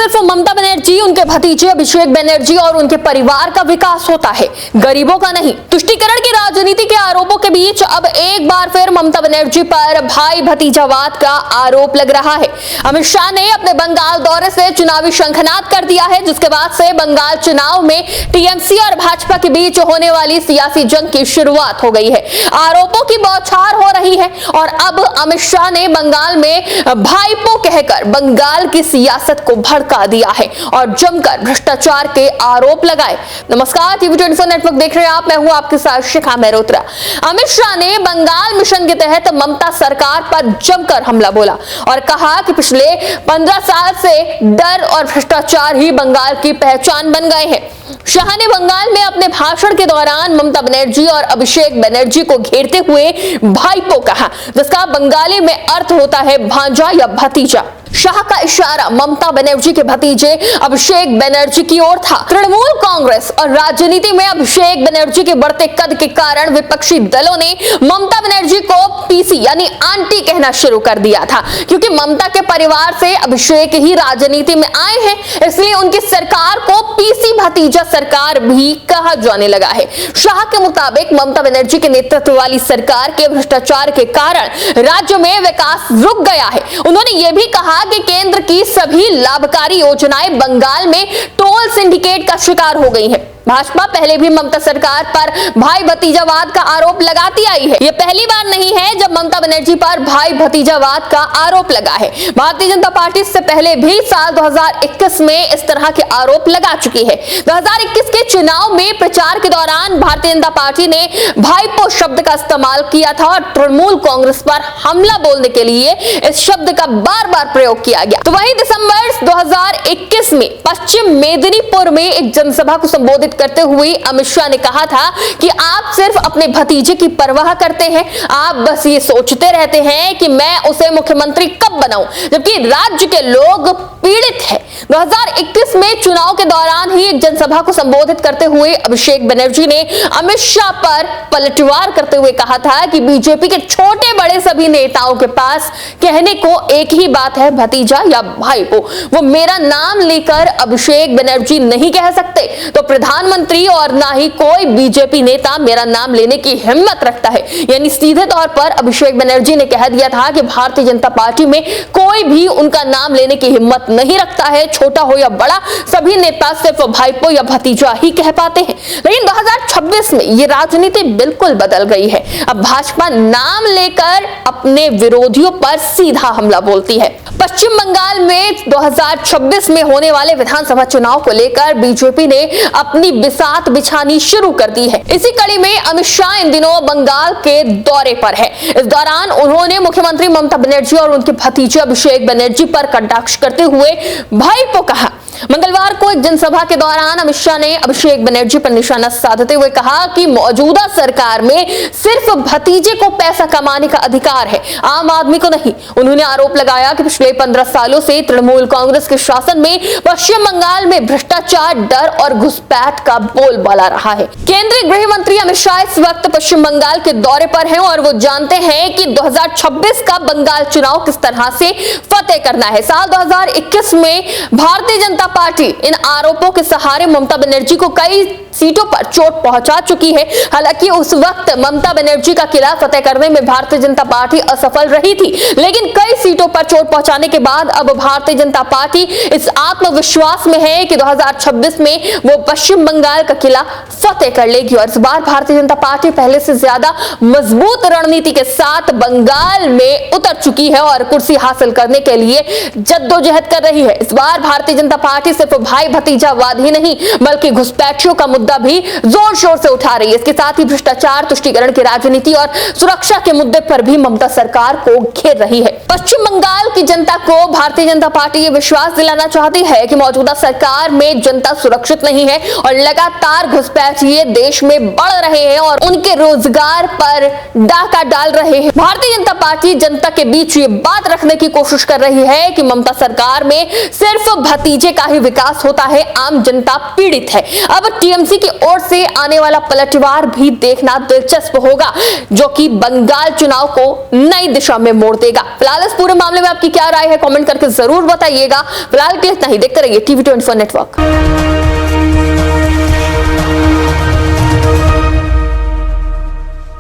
सिर्फ ममता बनर्जी, उनके भतीजे अभिषेक बनर्जी और उनके परिवार का विकास होता है, गरीबों का नहीं। तुष्टीकरण की राजनीति के आरोपों के बीच अब एक बार फिर ममता बनर्जी पर भाई भतीजावाद का आरोप लग रहा है। अमित शाह ने अपने बंगाल दौरे से चुनावी शंखनाद कर दिया है, जिसके बाद से बंगाल चुनाव में टीएमसी और भाजपा के बीच होने वाली सियासी जंग की शुरुआत हो गई है। आरोपों की बौछार हो रही है और अब अमित शाह ने बंगाल में भाईपो कहकर बंगाल की सियासत को भड़का दिया है और जमकर भ्रष्टाचार के आरोप लगाए। नमस्कार, TV24 नेटवर्क देख रहे हैं आप, मैं हूं आपके साथ शिखा मेहरोत्रा। अमित शाह ने बंगाल मिशन के तहत ममता सरकार पर जमकर हमला बोला और कहा कि पिछले 15 साल से डर और भ्रष्टाचार ही बंगाल की पहचान बन गए हैं। शाह ने बंगाल में अपने भाषण के दौरान ममता बनर्जी और अभिषेक बनर्जी को घेरते हुए भाईपो कहा, जिसका बंगाली में अर्थ होता है भांजा या भतीजा। शाह का इशारा ममता बनर्जी के भतीजे अभिषेक बनर्जी की ओर था। तृणमूल कांग्रेस और राजनीति में अभिषेक बनर्जी के बढ़ते कद के कारण विपक्षी दलों ने ममता बनर्जी को पीसी यानी आंटी कहना शुरू कर दिया था, क्योंकि ममता के परिवार से अभिषेक ही राजनीति में आए हैं, इसलिए उनकी सरकार को पीसी भतीजा सरकार भी कहा जाने लगा है। शाह के मुताबिक ममता बनर्जी के नेतृत्व वाली सरकार के भ्रष्टाचार के कारण राज्य में विकास रुक गया है। उन्होंने ये भी कहा कि केंद्र की सभी लाभकारी योजनाएं बंगाल में टोल सिंडिकेट का शिकार हो गई हैं। भाजपा पहले भी ममता सरकार पर भाई भतीजावाद का आरोप लगाती आई है। यह पहली बार नहीं है जब ममता बनर्जी पर भाई भतीजावाद का आरोप लगा है। भारतीय जनता पार्टी इससे पहले भी साल 2021 में इस तरह के आरोप लगा चुकी है। 2021 के चुनाव में प्रचार के दौरान भारतीय जनता पार्टी ने भाईपो शब्द का इस्तेमाल किया था और तृणमूल कांग्रेस पर हमला बोलने के लिए इस शब्द का बार बार प्रयोग किया गया। तो वहीं दिसंबर 2021 में पश्चिम मेदिनीपुर में एक जनसभा को संबोधित करते हुए अमित शाह ने कहा था कि आप सिर्फ अपने भतीजे की परवाह करते हैं, आप बस ये सोचते रहते हैं कि मैं उसे मुख्यमंत्री कब बनाऊं, जबकि राज्य के लोग पीड़ित हैं। 2021 में चुनाव के दौरान ही एक जनसभा को संबोधित करते हुए अभिषेक बनर्जी ने अमित शाह पर पलटवार करते हुए कहा था कि बीजेपी के छोटे बड़े सभी नेताओं के पास कहने को एक ही बात है, भतीजा या भाईपो। वो मेरा नाम लेकर अभिषेक बनर्जी नहीं कह सकते, तो प्रधानमंत्री और ना ही कोई बीजेपी नेता मेरा नाम लेने की हिम्मत रखता है। यानी सीधे तौर पर अभिषेक बनर्जी ने कह दिया था कि भारतीय जनता पार्टी में कोई भी उनका नाम लेने की हिम्मत नहीं रखता है, छोटा हो या बड़ा, सभी नेता सिर्फ भाईपो या भतीजा ही कह पाते हैं। लेकिन 2026 में ये राजनीति बिल्कुल बदल गई है। अब भाजपा नाम लेकर अपने विरोधियों पर सीधा हमला बोलती है। पश्चिम बंगाल में 2026 में होने वाले विधानसभा चुनाव को लेकर बीजेपी ने अपनी बिसात बिछानी शुरू कर दी है। इसी कड़ी में अमित शाह इन दिनों बंगाल के दौरे पर है। इस दौरान उन्होंने मुख्यमंत्री ममता बनर्जी और उनके भतीजे अभिषेक बनर्जी पर कटाक्ष करते हुए भाईपो कहा। मंगलवार को एक जनसभा के दौरान अमित शाह ने अभिषेक बनर्जी पर निशाना साधते हुए कहा कि मौजूदा सरकार में सिर्फ भतीजे को पैसा कमाने का अधिकार है, आम आदमी को नहीं। उन्होंने आरोप लगाया कि पिछले 15 सालों से तृणमूल कांग्रेस के शासन में पश्चिम बंगाल में भ्रष्टाचार, डर और घुसपैठ का बोलबाला रहा है। केंद्रीय गृह मंत्री अमित शाह इस वक्त पश्चिम बंगाल के दौरे पर हैं और वो जानते हैं कि 2026 का बंगाल चुनाव किस तरह से फतेह करना है। साल 2021 में भारतीय जनता पार्टी इन आरोपों के सहारे ममता बनर्जी को कई सीटों पर चोट पहुंचा चुकी है। हालांकि उस वक्त ममता बनर्जी का किला फतेह करने में भारतीय जनता पार्टी असफल रही थी, लेकिन कई सीटों पर चोट पहुंचाने के बाद अब भारतीय जनता पार्टी इस आत्मविश्वास में है कि 2026 में वो पश्चिम बंगाल का किला फतेह कर लेगी और इस बार भारतीय जनता पार्टी पहले से ज्यादा मजबूत रणनीति के साथ बंगाल में उतर चुकी है और कुर्सी हासिल करने के लिए जद्दोजहद कर रही है। इस बार भारतीय जनता पार्टी सिर्फ भाई भतीजावाद ही नहीं बल्कि घुसपैठियों का मुद्दा भी जोर शोर से उठा रही है। इसके साथ ही भ्रष्टाचार, तुष्टीकरण की राजनीति और सुरक्षा के मुद्दे पर भी ममता सरकार को घेर रही है। पश्चिम बंगाल की जनता को भारतीय जनता पार्टी ये विश्वास दिलाना चाहती है कि मौजूदा सरकार में जनता सुरक्षित नहीं है और लगातार घुसपैठिए देश में बढ़ रहे हैं और उनके रोजगार पर डाका डाल रहे हैं। भारतीय जनता पार्टी जनता के बीच ये बात रखने की कोशिश कर रही है कि ममता सरकार में सिर्फ भतीजे का ही विकास होता है, आम जनता पीड़ित है। अब टीएमसी बीजेपी की ओर से आने वाला पलटवार भी देखना दिलचस्प होगा, जो कि बंगाल चुनाव को नई दिशा में मोड़ देगा। फिलहाल इस पूरे मामले में आपकी क्या राय है, कमेंट करके जरूर बताइएगा। फिलहाल के लिए इतना ही। देखते रहिए TV24 नेटवर्क।